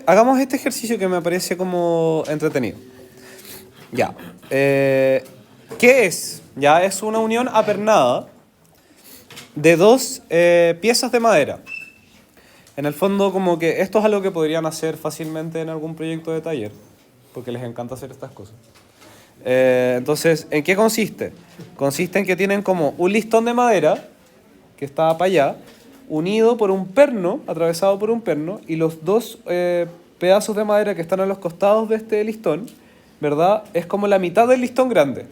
Hagamos este ejercicio que me parece como entretenido. Ya. ¿Qué es? Ya es una unión apernada de dos piezas de madera. En el fondo, como que esto es algo que podrían hacer fácilmente en algún proyecto de taller, porque les encanta hacer estas cosas. Entonces, ¿en qué consiste? Consiste en que tienen como un listón de madera que está para allá, unido por un perno, atravesado por un perno, y los dos pedazos de madera que están a los costados de este listón, ¿verdad? Es como la mitad del listón grande.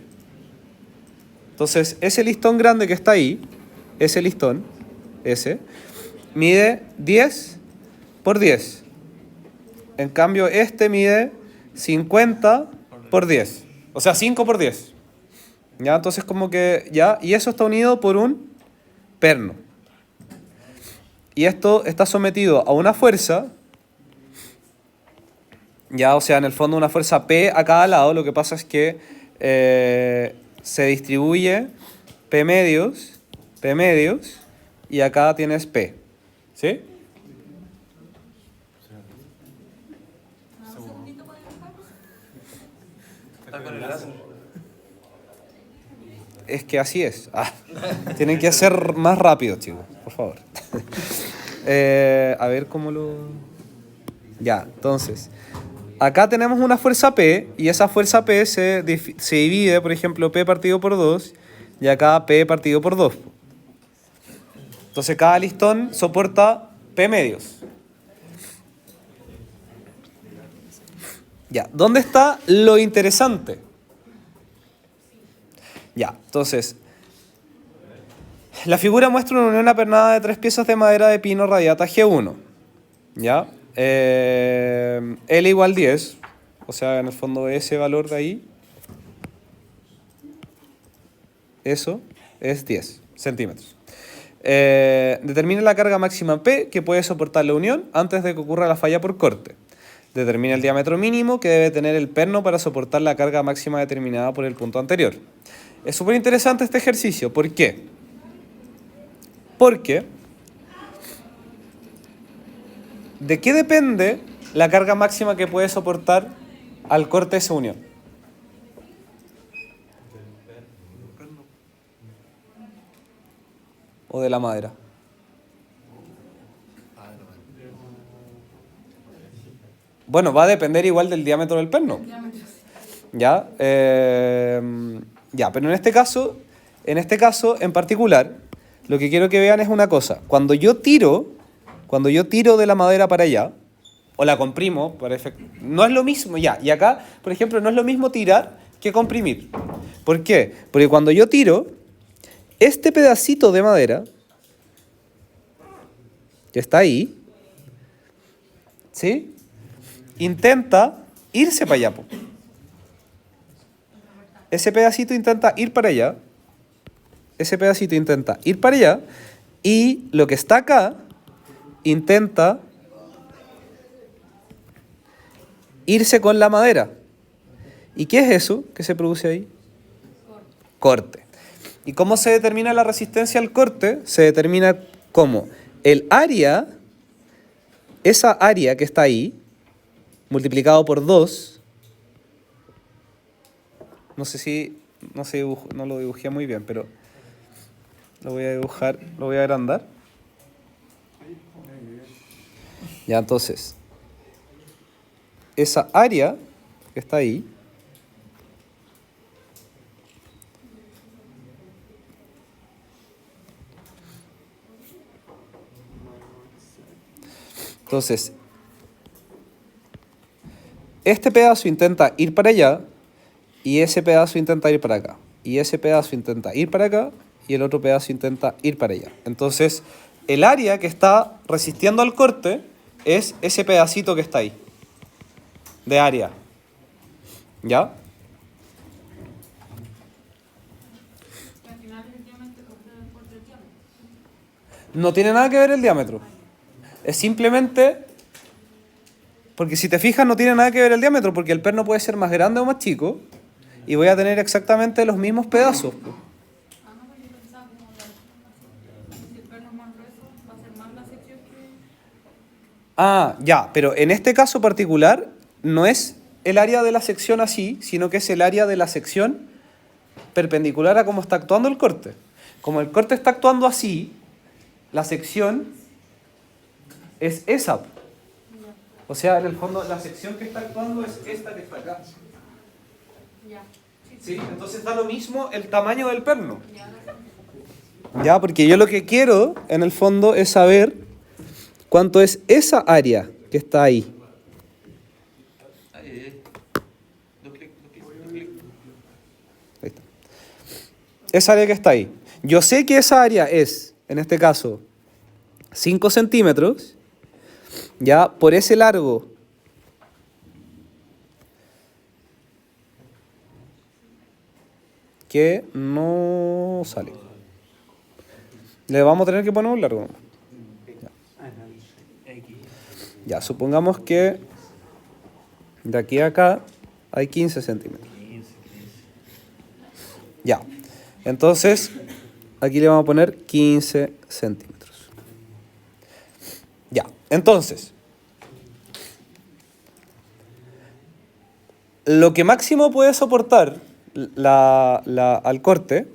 Entonces, ese listón grande que está ahí, ese listón, ese, mide 10 por 10. En cambio, este mide 50 por 10. O sea, 5 por 10. ¿Ya? Entonces, como que, ya, y eso está unido por un perno. Y esto está sometido a una fuerza, ya, o sea, en el fondo una fuerza P a cada lado. Lo que pasa es que se distribuye P medios, y acá tienes P. ¿Sí? Es que así es. Tienen que ser más rápidos, chicos, por favor. A ver cómo lo... Ya, entonces, acá tenemos una fuerza P, y esa fuerza P se divide, por ejemplo, P partido por 2, y acá P partido por 2. Entonces cada listón soporta P medios. Ya, ¿dónde está lo interesante? Ya, entonces, la figura muestra una unión apernada de tres piezas de madera de pino radiata G1. ¿Ya? L igual 10, o sea, en el fondo ese valor de ahí, eso es 10 centímetros. Determina la carga máxima P que puede soportar la unión antes de que ocurra la falla por corte. Determina el diámetro mínimo que debe tener el perno para soportar la carga máxima determinada por el punto anterior. Es súper interesante este ejercicio. ¿Por qué? Porque ¿de qué depende la carga máxima que puede soportar al corte esa unión? ¿O de la madera? Bueno, va a depender igual del diámetro del perno. ¿Ya? Ya, pero en este caso en particular, lo que quiero que vean es una cosa. Cuando yo tiro de la madera para allá, o la comprimo, no es lo mismo, ya. Y acá, por ejemplo, no es lo mismo tirar que comprimir. ¿Por qué? Porque cuando yo tiro, este pedacito de madera, que está ahí, ¿sí? Intenta irse para allá, po. Ese pedacito intenta ir para allá, y lo que está acá intenta irse con la madera. ¿Y qué es eso que se produce ahí? Corte. ¿Y cómo se determina la resistencia al corte? Se determina como el área, esa área que está ahí, multiplicado por 2, no lo dibujé muy bien, pero lo voy a dibujar, lo voy a agrandar. Ya, entonces, esa área que está ahí, entonces, este pedazo intenta ir para allá, y ese pedazo intenta ir para acá, y ese pedazo intenta ir para acá, y el otro pedazo intenta ir para allá. Entonces, el área que está resistiendo al corte es ese pedacito que está ahí, de área. ¿Ya? No tiene nada que ver el diámetro. Es simplemente... Porque si te fijas no tiene nada que ver el diámetro, porque el perno puede ser más grande o más chico, y voy a tener exactamente los mismos pedazos. Ah, ya, pero en este caso particular no es el área de la sección así, sino que es el área de la sección perpendicular a cómo está actuando el corte. Como el corte está actuando así, la sección es esa. O sea, en el fondo, la sección que está actuando es esta que está acá. ¿Sí? Entonces da lo mismo el tamaño del perno. Ya, porque yo lo que quiero, en el fondo, es saber cuánto es esa área que está ahí. Ahí está. Esa área que está ahí. Yo sé que esa área es, en este caso, 5 centímetros, ya, por ese largo que no sale. Le vamos a tener que poner un largo. Ya, supongamos que de aquí a acá hay 15 centímetros. Ya, entonces aquí le vamos a poner 15 centímetros. Ya, entonces, lo que máximo puede soportar al corte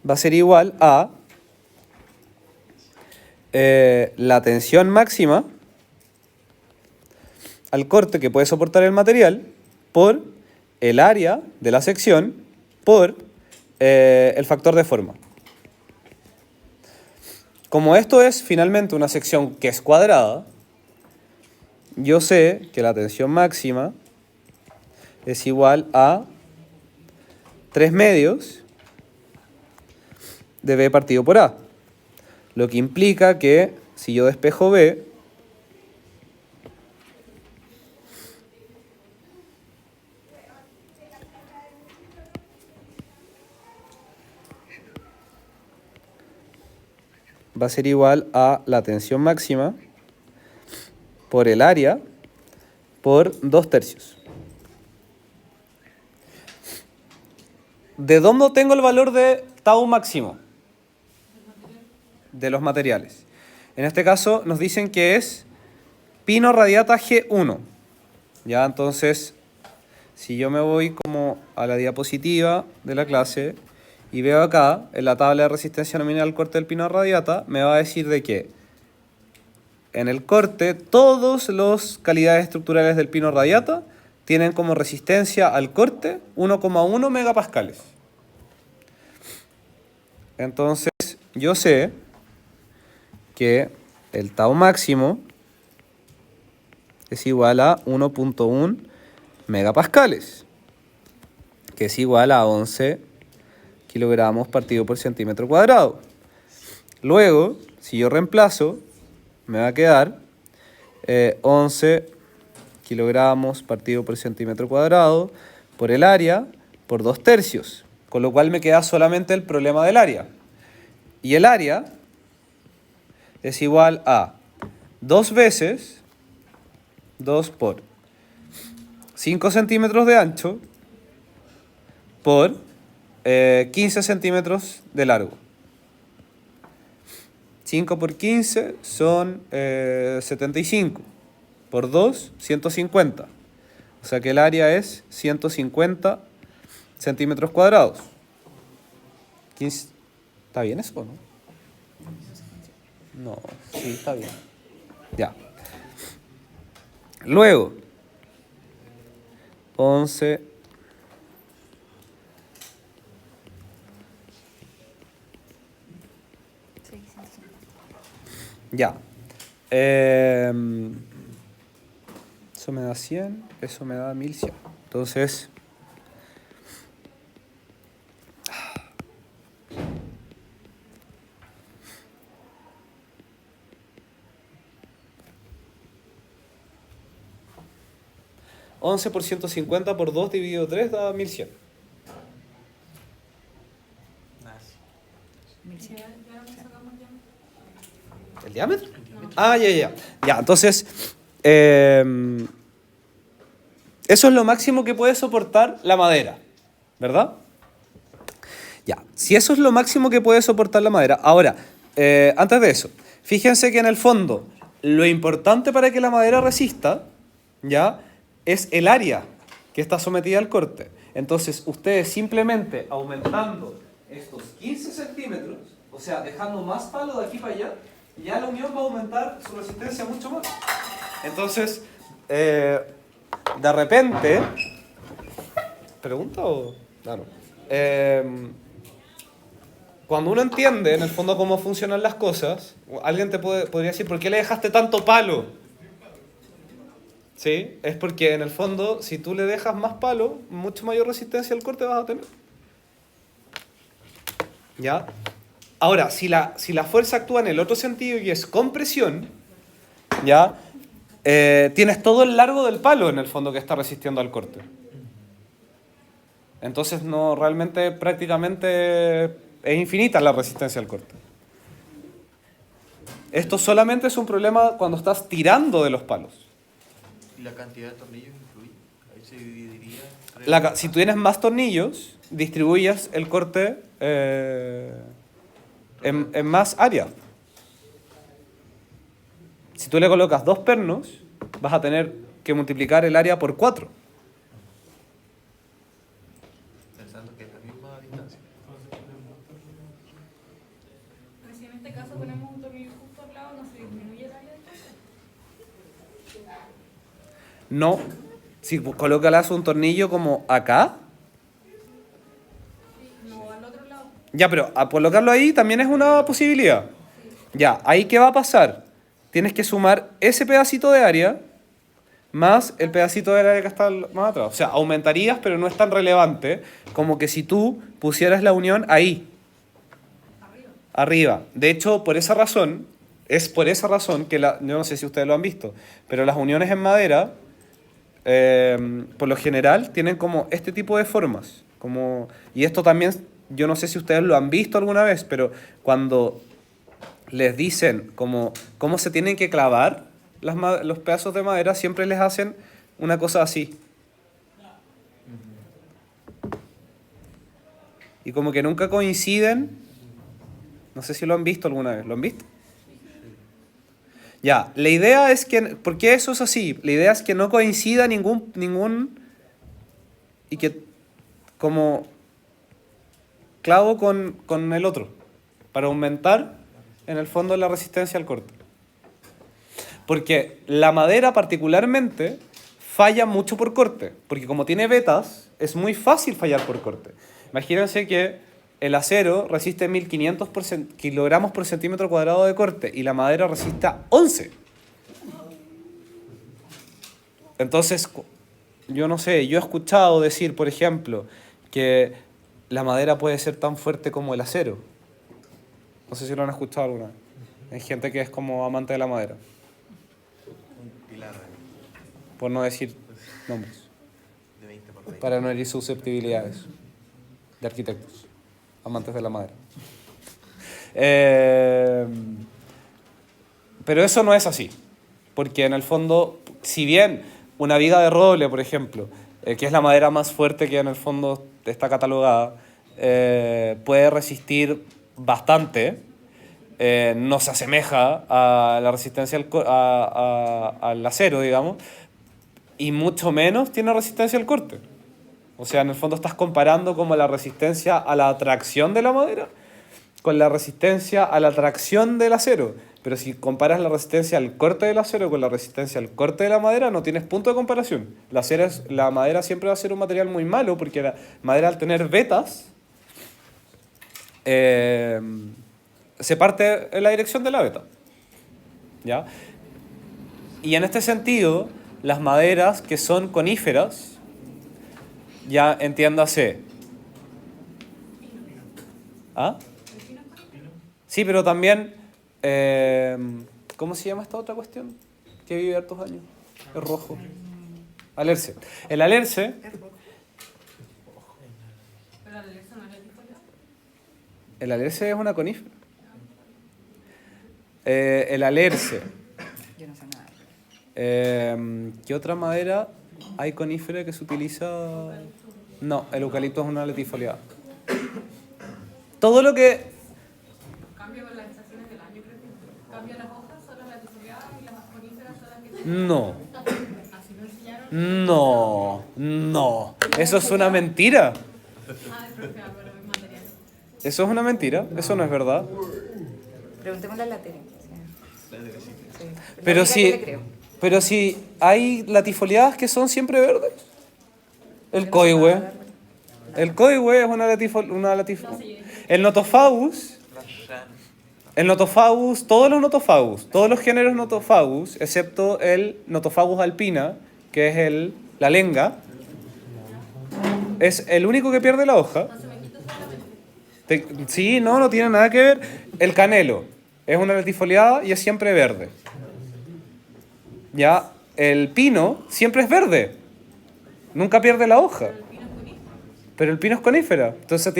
va a ser igual a la tensión máxima al corte que puede soportar el material por el área de la sección por el factor de forma. Como esto es finalmente una sección que es cuadrada, yo sé que la tensión máxima es igual a 3 medios de B partido por A. Lo que implica que si yo despejo B, va a ser igual a la tensión máxima por el área por 2/3. ¿De dónde tengo el valor de tau máximo? De los materiales. En este caso nos dicen que es pino radiata G1. Ya, entonces, si yo me voy como a la diapositiva de la clase y veo acá, en la tabla de resistencia nominal al corte del pino radiata, me va a decir de que en el corte todas las calidades estructurales del pino radiata tienen como resistencia al corte 1,1 megapascales. Entonces, yo sé que el tau máximo es igual a 1,1 megapascales, que es igual a 11 kilogramos partido por centímetro cuadrado. Luego, si yo reemplazo, me va a quedar 11 kilogramos partido por centímetro cuadrado por el área por 2/3, con lo cual me queda solamente el problema del área. Y el área es igual a 2 veces 2 por 5 centímetros de ancho por 15 centímetros de largo. 5 por 15 son 75. Por 2, 150. O sea que el área es 150 centímetros cuadrados. 15. ¿Está bien eso o no? No, sí, está bien. Ya. Luego, 11. Ya. Eso me da 100, eso me da 1100. Entonces, $11 por 150 por 2 dividido 3 da 1100. ¿El diámetro? Ah, ya. Ya, entonces, eso es lo máximo que puede soportar la madera, ¿verdad? Ya, si eso es lo máximo que puede soportar la madera. Ahora, antes de eso, fíjense que en el fondo, lo importante para que la madera resista, ¿ya? Es el área que está sometida al corte. Entonces, ustedes simplemente aumentando estos 15 centímetros, o sea, dejando más palo de aquí para allá, ya la unión va a aumentar su resistencia mucho más. Entonces, de repente... ¿Pregunta o...? Claro. Cuando uno entiende, en el fondo, cómo funcionan las cosas, alguien podría decir, ¿por qué le dejaste tanto palo? ¿Sí? Es porque, en el fondo, si tú le dejas más palo, mucho mayor resistencia al corte vas a tener. ¿Ya? Ahora, si la fuerza actúa en el otro sentido y es compresión, ¿ya? Tienes todo el largo del palo, en el fondo, que está resistiendo al corte. Entonces, no, realmente, prácticamente, es infinita la resistencia al corte. Esto solamente es un problema cuando estás tirando de los palos. ¿Y la cantidad de tornillos influye? Ahí se dividiría entre Si tú tienes más tornillos, distribuyes el corte en más área. Si tú le colocas 2 pernos, vas a tener que multiplicar el área por 4. pensando que es la misma distancia. Pero si en este caso ponemos un tornillo justo al lado, ¿no se disminuye el área del corte? No. Si colocas un tornillo como acá, No, al otro lado. ya, pero a colocarlo ahí también es una posibilidad. Ya, ahí ¿qué va a pasar? Tienes que sumar ese pedacito de área más el pedacito de área que está más atrás. O sea, aumentarías, pero no es tan relevante como que si tú pusieras la unión ahí, arriba. De hecho, es por esa razón que yo no sé si ustedes lo han visto, pero las uniones en madera, por lo general, tienen como este tipo de formas. Y esto también, yo no sé si ustedes lo han visto alguna vez, pero cuando les dicen cómo se tienen que clavar los pedazos de madera, siempre les hacen una cosa así. Y como que nunca coinciden. No sé si lo han visto alguna vez. ¿Lo han visto? Ya, la idea es que... ¿Por qué eso es así? La idea es que no coincida ningún y que como clavo con el otro, para aumentar en el fondo la resistencia al corte. Porque la madera particularmente falla mucho por corte, porque como tiene vetas, es muy fácil fallar por corte. Imagínense que el acero resiste 1500 kilogramos por centímetro cuadrado de corte y la madera resista 11. Entonces, yo no sé, yo he escuchado decir, por ejemplo, que la madera puede ser tan fuerte como el acero. No sé si lo han escuchado alguna vez. Hay gente que es como amante de la madera, Un pilar por no decir nombres, de 20 por 20. para no herir susceptibilidades de arquitectos, amantes de la madera. Pero eso no es así, porque en el fondo, si bien una viga de roble, por ejemplo, que es la madera más fuerte que en el fondo está catalogada, puede resistir bastante, no se asemeja a la resistencia al acero, digamos, y mucho menos tiene resistencia al corte. O sea, en el fondo estás comparando como la resistencia a la atracción de la madera con la resistencia a la atracción del acero. Pero si comparas la resistencia al corte del acero con la resistencia al corte de la madera, no tienes punto de comparación. La madera siempre va a ser un material muy malo, porque la madera, al tener vetas, se parte en la dirección de la veta. ¿Ya? Y en este sentido, las maderas que son coníferas, ya entiéndase. ¿Ah? Sí, pero también, ¿cómo se llama esta otra cuestión? Que vive hartos años. Es rojo. Alerce. El alerce, Pero la elección no es latifolia. el alerce es una conífera. El alerce. Yo no sé nada. ¿Qué otra madera hay conífera que se utiliza? No, el eucalipto es una latifoliada. Todo lo que... Cambia con las estaciones del año, creo que cambia No. No. No. Eso es una mentira. Eso es una mentira. Eso no es verdad. Preguntémosle a la Tere. Sí. Pero La única que si, le creo. pero si hay latifoliadas que son siempre verdes. El coihue. El coihue es una El notofagus. El notofagus, todos los géneros notofagus, excepto el notofagus alpina, que es la lenga, es el único que pierde la hoja. Sí, no tiene nada que ver. El canelo es una latifoliada y es siempre verde. Ya, el pino siempre es verde. Nunca pierde la hoja. Pero el pino es conífera. Entonces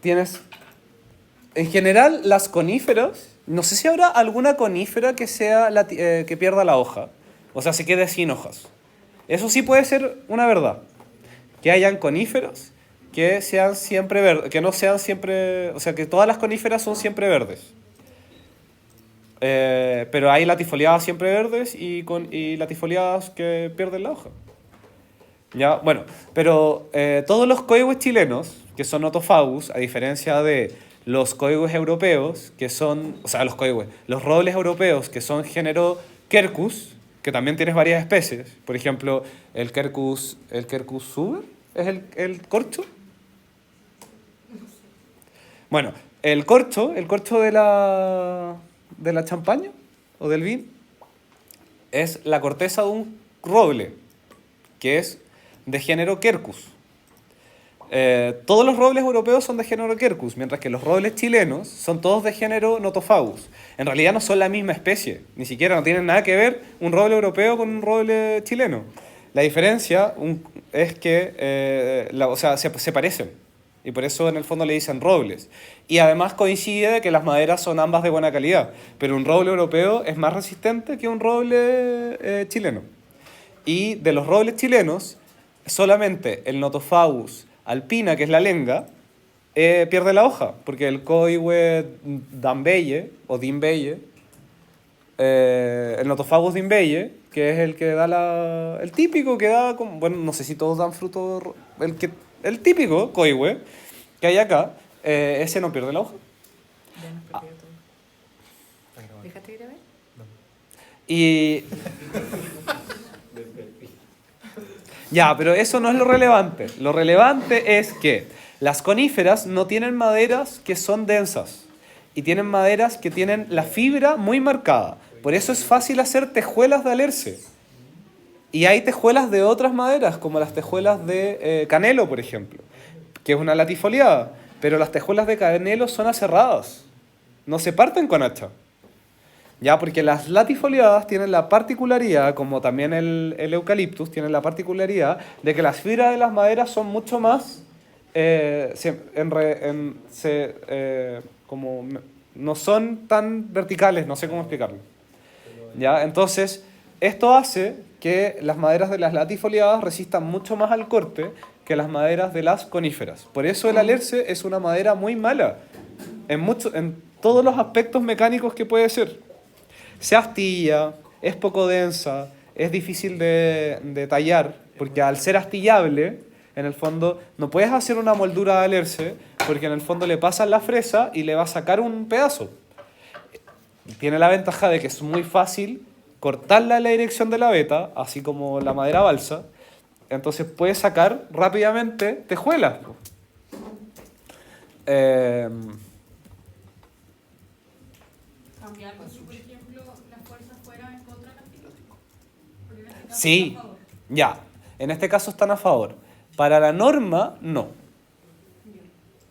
tienes en general las coníferas, no sé si habrá alguna conífera que sea que pierda la hoja, o sea, se quede sin hojas. Eso sí puede ser una verdad. Que hayan coníferas que sean siempre verdes, que no sean siempre, o sea, que todas las coníferas son siempre verdes. Pero hay latifoliadas siempre verdes y latifoliadas que pierden la hoja. Ya, bueno, pero todos los coihues chilenos, que son notofagus, a diferencia de los coihues europeos, que son, o sea, los robles europeos, que son género Quercus, que también tienes varias especies, por ejemplo, el Quercus suber, ¿es el corcho? Bueno, el corcho de la champaña o del vino, es la corteza de un roble, que es de género Quercus. Todos los robles europeos son de género Quercus, mientras que los robles chilenos son todos de género Notofagus. En realidad no son la misma especie, ni siquiera no tienen nada que ver un roble europeo con un roble chileno. La diferencia es que se parecen, y por eso en el fondo le dicen robles. Y además coincide que las maderas son ambas de buena calidad, pero un roble europeo es más resistente que un roble chileno. Y de los robles chilenos, solamente el Notofagus alpina, que es la lenga, pierde la hoja, porque el coihue dambeye o dimbeye, el Notofagus dimbeye, que es el que da el típico que da, bueno, no sé si todos dan fruto, el típico coihue que hay acá, ese no pierde la hoja. Ya nos perdió todo. ¿Dejaste de grabar? Y ya, pero eso no es lo relevante. Lo relevante es que las coníferas no tienen maderas que son densas y tienen maderas que tienen la fibra muy marcada. Por eso es fácil hacer tejuelas de alerce. Y hay tejuelas de otras maderas, como las tejuelas de canelo, por ejemplo, que es una latifoliada. Pero las tejuelas de canelo son aserradas, no se parten con hacha. Ya, porque las latifoliadas tienen la particularidad, como también el eucaliptus, tienen la particularidad de que las fibras de las maderas son mucho más, como no son tan verticales, no sé cómo explicarlo. Ya, entonces, esto hace que las maderas de las latifoliadas resistan mucho más al corte que las maderas de las coníferas. Por eso el alerce es una madera muy mala, en todos los aspectos mecánicos que puede ser. Se astilla, es poco densa, es difícil de tallar, porque al ser astillable, en el fondo, no puedes hacer una moldura de alerce, porque en el fondo le pasas la fresa y le va a sacar un pedazo. Tiene la ventaja de que es muy fácil cortarla en la dirección de la veta, así como la madera balsa, entonces puedes sacar rápidamente tejuelas. Cambiar algo así, por ejemplo, las fuerzas fueran en contra de la fila. Porque en este caso Sí, están a favor. ya, en este caso están a favor. Para la norma, no.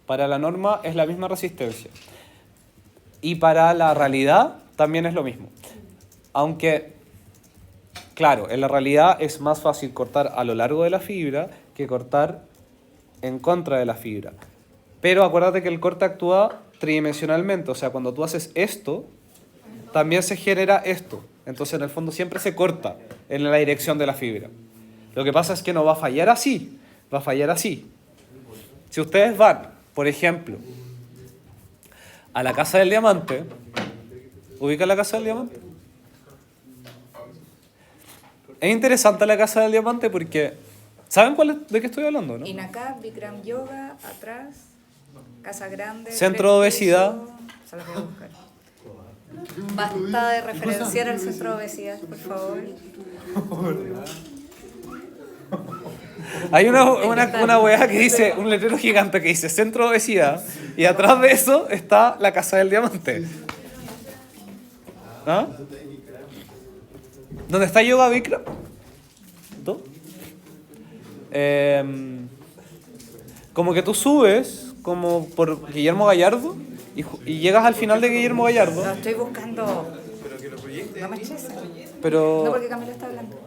Para la norma es la misma resistencia. Y para la realidad también es lo mismo. Aunque, claro, en la realidad es más fácil cortar a lo largo de la fibra que cortar en contra de la fibra. Pero acuérdate que el corte actúa tridimensionalmente. O sea, cuando tú haces esto, también se genera esto. Entonces, en el fondo, siempre se corta en la dirección de la fibra. Lo que pasa es que no va a fallar así, va a fallar así. Si ustedes van, por ejemplo, a la Casa del Diamante, ¿ubican la Casa del Diamante? Es interesante la Casa del Diamante porque... ¿Saben de qué estoy hablando, no? Inacap, Bikram Yoga, atrás, Casa Grande. Centro de 3 obesidad. pisos. Se los voy a buscar. Basta de referenciar al centro de obesidad, por favor. Hay una weá que dice, un letrero gigante que dice Centro de Obesidad y atrás de eso está la Casa del Diamante. ¿Ah? ¿Dónde está Yoga Bikram? ¿Tú? Como que tú subes como por Guillermo Gallardo y llegas al final de Guillermo Gallardo, Lo estoy buscando. No me eches. No, pero porque Camila está hablando.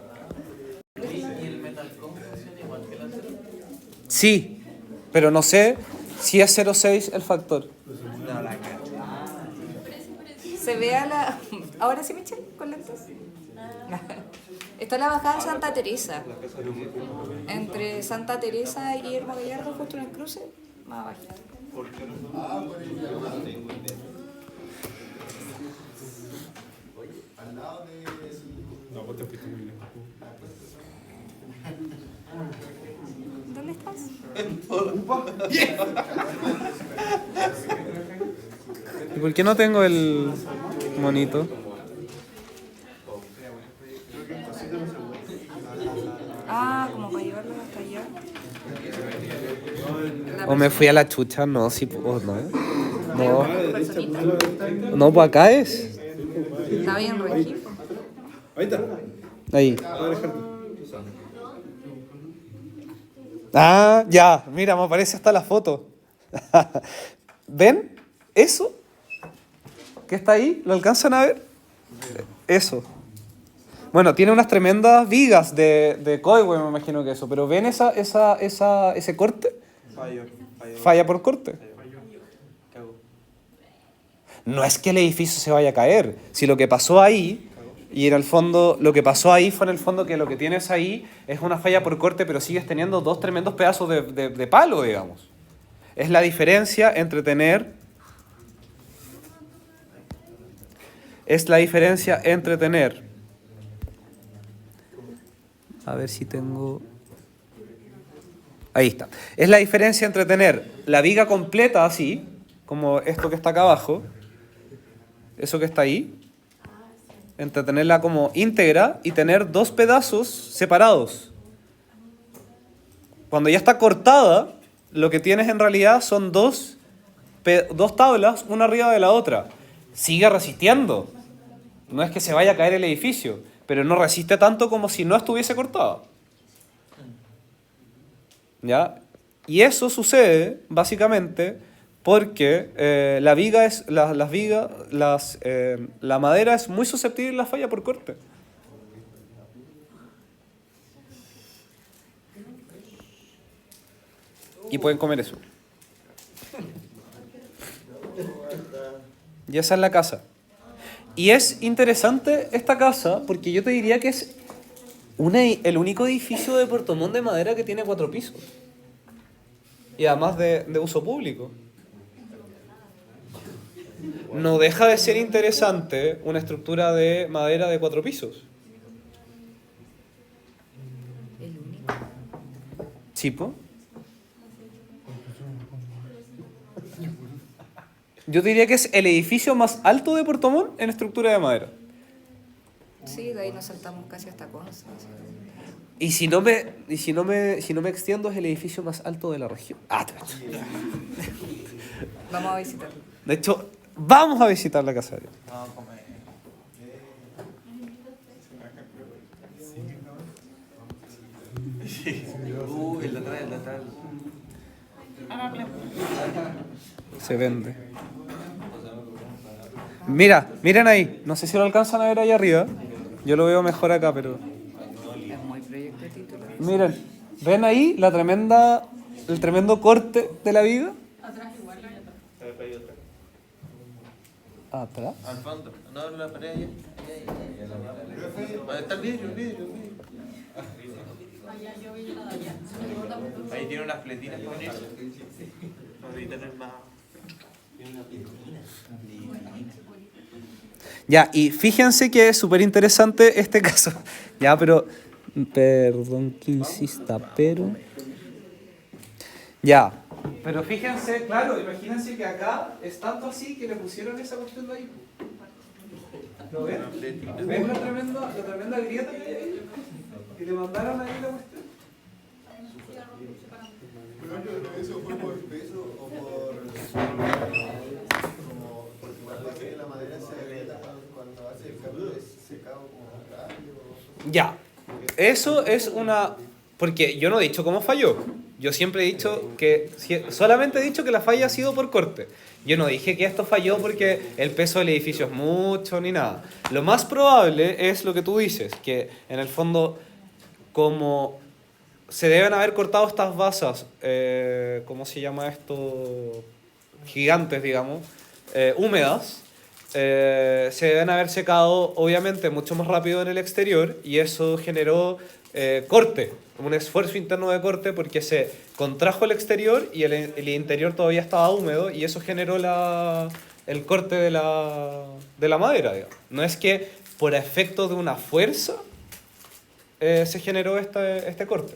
sí, pero no sé si es 0,6 el factor. Se ve a la... Ahora sí, Michelle, con lentes. Está la bajada de Santa Teresa. Entre Santa Teresa y Guillermo Gallardo, justo en el cruce, más bajito. No, vos te fuiste muy lejos. ¿Dónde estás? ¿Y por qué no tengo el monito? Ah, como para llevarlo hasta allá. ¿O me fui a la chucha? No, sí, no. No, Personita. no, pues acá es. Está bien, Rocky. Ahí está. Ahí. Voy a dejarte. Ah, ya, mira, me aparece hasta la foto. ¿Ven? ¿Eso? ¿Qué está ahí? ¿Lo alcanzan a ver? Eso. Bueno, tiene unas tremendas vigas de coigüe, me imagino que eso. Pero ¿ven ese corte? Falla por corte. No es que el edificio se vaya a caer. Si lo que pasó ahí, y en el fondo, lo que pasó ahí fue en el fondo que lo que tienes ahí es una falla por corte, pero sigues teniendo dos tremendos pedazos de palo, digamos. Es la diferencia entre tener... Es la diferencia entre tener... A ver si tengo... Ahí está. Es la diferencia entre tener la viga completa así, como esto que está acá abajo, eso que está ahí, entre tenerla como íntegra y tener dos pedazos separados. Cuando ya está cortada, lo que tienes en realidad son dos tablas, una arriba de la otra. Sigue resistiendo. No es que se vaya a caer el edificio, pero no resiste tanto como si no estuviese cortada. ¿Ya? Y eso sucede básicamente porque la madera es muy susceptible a la falla por corte. Y pueden comer eso. Y esa es la casa. Y es interesante esta casa porque yo te diría que es el único edificio de Puerto Montt de madera que tiene 4 pisos. Y además de uso público. No deja de ser interesante una estructura de madera de 4 pisos. El único. ¿Chipo? Yo diría que es el edificio más alto de Puerto Montt en estructura de madera. Sí, de ahí nos saltamos casi hasta Conce. Y si no me extiendo, es el edificio más alto de la región. Ah, Vamos a visitarlo. de hecho, vamos a visitar la casa de Dios. Vamos a comer. El de atrás, el de atrás. Se vende. Miren ahí. No sé si lo alcanzan a ver ahí arriba. Yo lo veo mejor acá, pero... Es muy proyecto de título. Miren, ¿ven ahí el tremendo corte de la viga? Atrás igual, allá atrás. ¿Atrás? Al fondo. No, la pared allá. Ahí está el vidrio, el vidrio. Allá yo vi la de allá. Ahí tiene unas fletinas con eso. Para evitar el más. Ya, y fíjense que es súper interesante este caso. Ya, pero... Perdón que insista, pero... Ya. Pero fíjense, claro, imagínense que acá es tanto así que le pusieron esa cuestión de ahí. ¿Lo ven? ¿Ven la tremenda grieta que hay ahí? Y le mandaron ahí la cuestión. ¿Eso fue por peso o por como porque cuando hace la madera se agrieta cuando hace el cambio de secado como rápido? Ya. Eso es una... Porque yo no he dicho cómo falló. Yo siempre he dicho que... Solamente he dicho que la falla ha sido por corte. Yo no dije que esto falló porque el peso del edificio es mucho ni nada. Lo más probable es lo que tú dices, que en el fondo, como se deben haber cortado estas basas, ¿cómo se llama esto? Gigantes, digamos, húmedas, se deben haber secado obviamente mucho más rápido en el exterior y eso generó corte, un esfuerzo interno de corte porque se contrajo el exterior y el interior todavía estaba húmedo y eso generó el corte de la madera, digamos. No es que por efecto de una fuerza se generó este corte,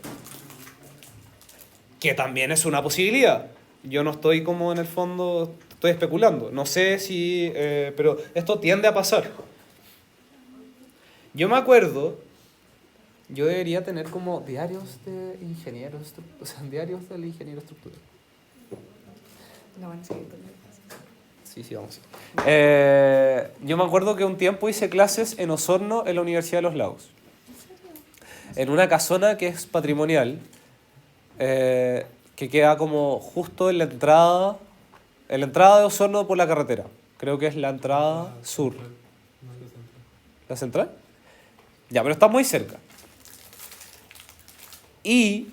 que también es una posibilidad. Yo no estoy como en el fondo, estoy especulando, no sé si, pero esto tiende a pasar. Yo me acuerdo, yo debería tener como diarios de ingenieros, o sea, diarios del ingeniero estructural. No van a seguir. Sí, vamos. Yo me acuerdo que un tiempo hice clases en Osorno, en la Universidad de los Lagos. En una casona que es patrimonial, que queda como justo en la entrada de Osorno por la carretera. Creo que es la entrada sur. ¿La central? Ya, pero está muy cerca. Y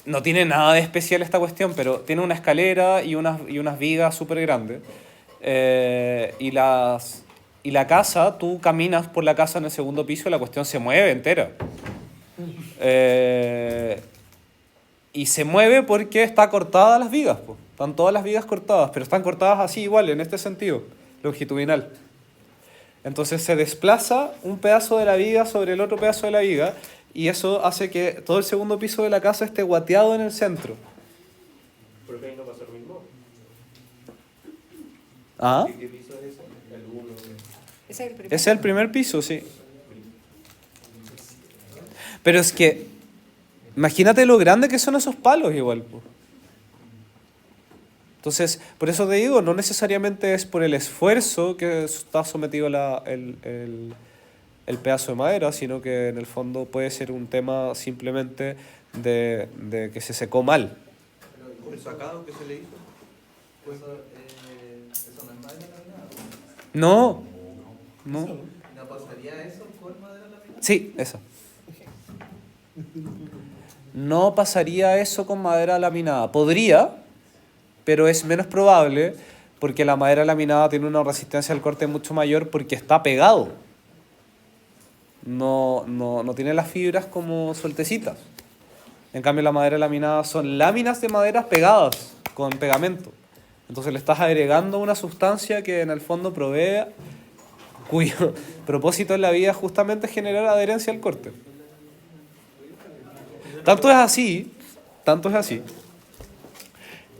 no tiene nada de especial esta cuestión, pero tiene una escalera y unas vigas súper grandes. Y la casa, tú caminas por la casa en el segundo piso y la cuestión se mueve entera. Y se mueve porque está cortadas las vigas, po. Están todas las vigas cortadas, pero están cortadas así igual, en este sentido, longitudinal. Entonces se desplaza un pedazo de la viga sobre el otro pedazo de la viga y eso hace que todo el segundo piso de la casa esté guateado en el centro. ¿Por qué ahí no pasa lo mismo? ¿Ah? ¿Qué piso es ese? El 1. Ese es el primer. Ese es el primer piso, sí. Pero es que, imagínate lo grande que son esos palos igual, po. Entonces, por eso te digo, no necesariamente es por el esfuerzo que está sometido el pedazo de madera, sino que en el fondo puede ser un tema simplemente de que se secó mal. Pero el sacado que se le hizo, pues eso no es madera laminada. No. ¿No pasaría eso con madera laminada? Sí, esa. No pasaría eso con madera laminada. Podría, pero es menos probable porque la madera laminada tiene una resistencia al corte mucho mayor porque está pegado. No tiene las fibras como sueltecitas. En cambio, la madera laminada son láminas de madera pegadas con pegamento. Entonces le estás agregando una sustancia que en el fondo provee, cuyo propósito en la vida es justamente generar adherencia al corte. Tanto es así,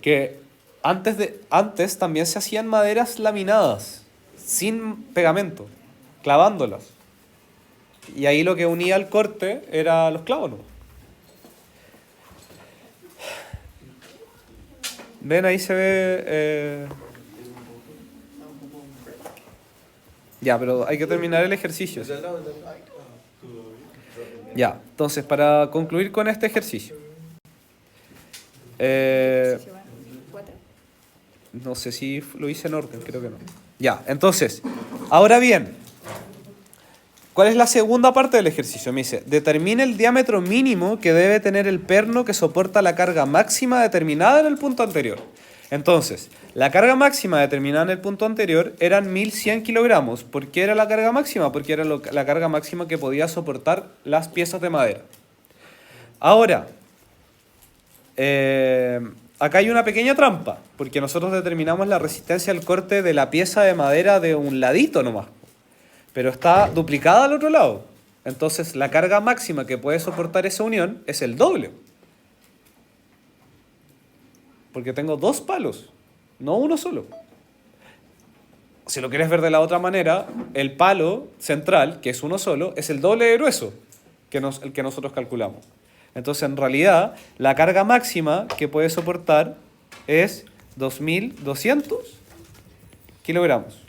que antes también se hacían maderas laminadas, sin pegamento, clavándolas. Y ahí lo que unía al corte era los clavos, ¿no? ¿Ven? Ahí se ve... Ya, pero hay que terminar el ejercicio. Ya, entonces, para concluir con este ejercicio. ¿Cuatro? No sé si lo hice en orden, creo que no. Ya, entonces, ahora bien, ¿cuál es la segunda parte del ejercicio? Me dice, determine el diámetro mínimo que debe tener el perno que soporta la carga máxima determinada en el punto anterior. Entonces, la carga máxima determinada en el punto anterior eran 1100 kilogramos. ¿Por qué era la carga máxima? Porque era la carga máxima que podía soportar las piezas de madera. Ahora, acá hay una pequeña trampa, porque nosotros determinamos la resistencia al corte de la pieza de madera de un ladito nomás. pero está duplicada al otro lado. Entonces la carga máxima que puede soportar esa unión es el doble. Porque tengo dos palos, no uno solo. Si lo quieres ver de la otra manera, el palo central, que es uno solo, es el doble de grueso que el que nosotros calculamos. Entonces, en realidad, la carga máxima que puede soportar es 2.200 kilogramos.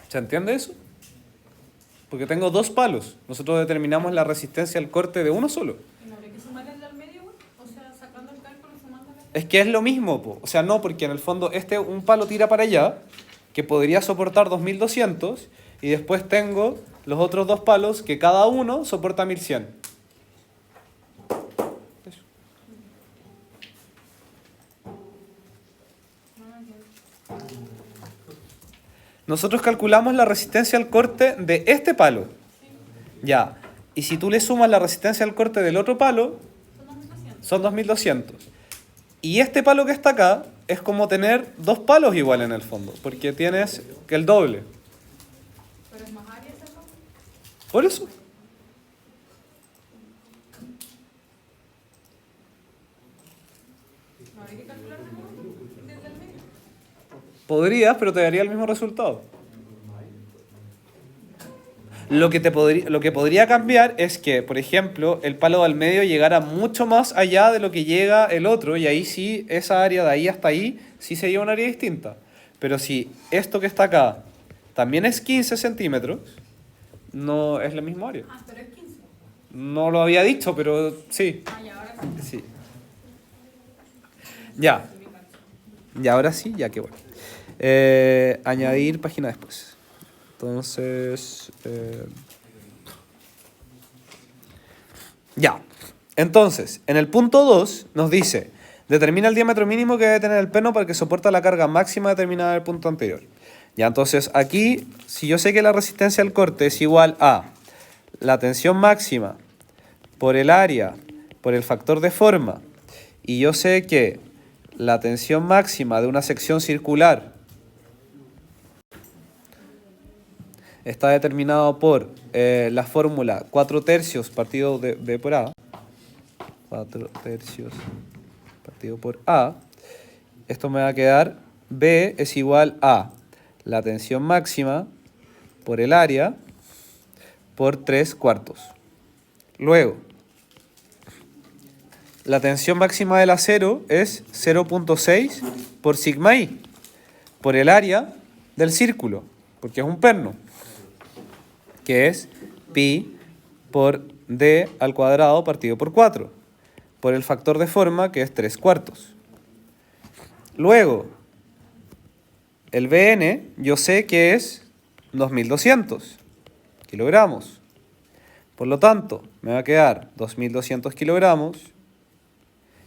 ¿Se entiende eso? Porque tengo dos palos. Nosotros determinamos la resistencia al corte de uno solo. ¿Y no habría que sumar el del medio, güey? O sea, sacando el cálculo y sumando el... Es que es lo mismo, po. O sea, no, porque en el fondo un palo tira para allá, que podría soportar 2.200, y después tengo los otros dos palos que cada uno soporta 1.100. Eso. Nosotros calculamos la resistencia al corte de este palo. Ya. Y si tú le sumas la resistencia al corte del otro palo, son 2.200. Y este palo que está acá es como tener dos palos igual en el fondo, porque tienes el doble. Pero es más área ese palo. Por eso. ¿No habría que calcular de nuevo desde el medio? Podrías, pero te daría el mismo resultado. Lo que podría cambiar es que, por ejemplo, el palo del medio llegara mucho más allá de lo que llega el otro, y ahí sí, esa área de ahí hasta ahí, sí sería un área distinta. Pero si esto que está acá también es 15 centímetros, no es la misma área. Ah, pero es 15. No lo había dicho, pero sí. Ah, ya, ahora sí. Sí. Ya. Ya, ahora sí, ya que bueno. Añadir página después. Entonces, ya. Entonces, en el punto 2 nos dice, determina el diámetro mínimo que debe tener el perno para que soporte la carga máxima determinada del punto anterior. Ya, entonces aquí, si yo sé que la resistencia al corte es igual a la tensión máxima por el área, por el factor de forma, y yo sé que la tensión máxima de una sección circular está determinado por la fórmula 4/3 partido de B por A. 4/3 partido por A. Esto me va a quedar B es igual a la tensión máxima por el área por 3/4. Luego, la tensión máxima del acero es 0.6 por sigma i por el área del círculo, porque es un perno, que es pi por d al cuadrado partido por 4, por el factor de forma, que es 3/4. Luego, el Bn yo sé que es 2.200 kilogramos. Por lo tanto, me va a quedar 2.200 kilogramos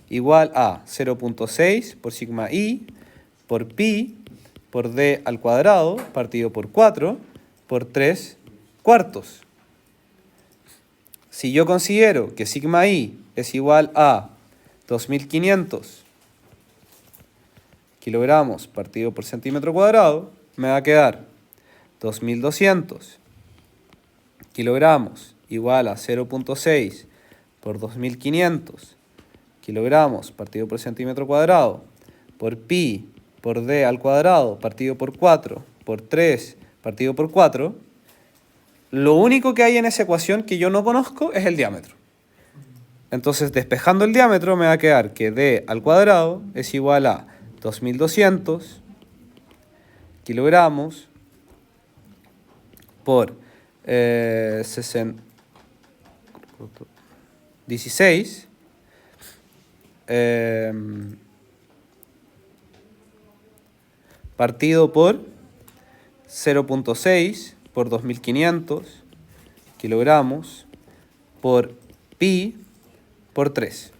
igual a 0.6 por sigma i por pi por d al cuadrado partido por 4 por 3/4. Si yo considero que sigma i es igual a 2.500 kilogramos partido por centímetro cuadrado, me va a quedar 2.200 kilogramos igual a 0.6 por 2.500 kilogramos partido por centímetro cuadrado por pi por d al cuadrado partido por 4 por 3 partido por 4. Lo único que hay en esa ecuación que yo no conozco es el diámetro. Entonces, despejando el diámetro, me va a quedar que d al cuadrado es igual a 2.200 kilogramos por 16 partido por 0.6 por 2.500 kilogramos por pi por 3.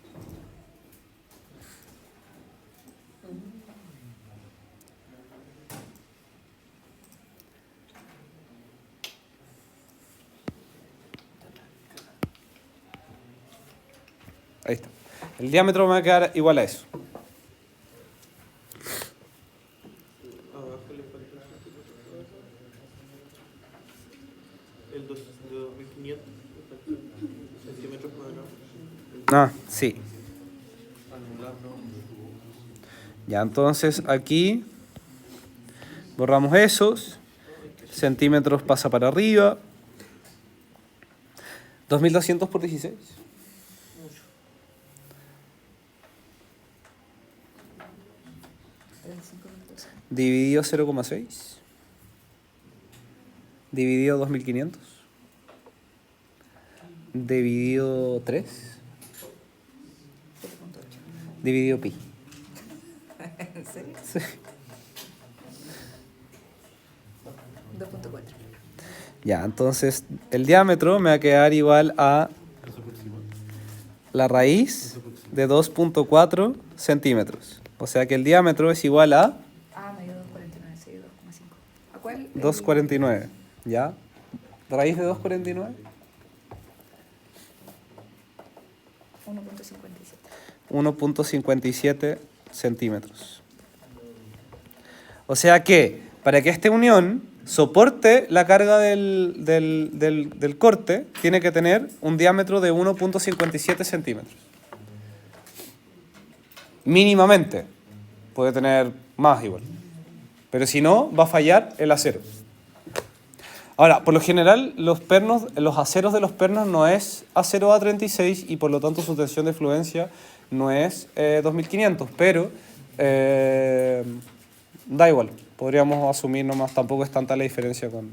Ahí está. El diámetro me va a quedar igual a eso. El de 2500 centímetros cuadrados. Ah, sí. Ya, entonces aquí borramos esos. Centímetros pasa para arriba. 2200 por 16. Dividido 0,6. Dividido 2500. Dividido 3. Dividido pi. ¿En serio? Sí. 2.4. Ya, entonces el diámetro me va a quedar igual a la raíz de 2.4 centímetros. O sea que el diámetro es igual a Ah, me dio 2.49, sí, 2.5. ¿A cuál? 2.49. ¿Ya? ¿Raíz de 2.49? 1.57 centímetros. O sea que para que esta unión soporte la carga del corte, tiene que tener un diámetro de 1.57 centímetros. Mínimamente. Puede tener más igual. Pero si no, va a fallar el acero. Ahora, por lo general, los aceros de los pernos no es acero A36 y por lo tanto su tensión de fluencia no es 2500, pero da igual. Podríamos asumir nomás, tampoco es tanta la diferencia con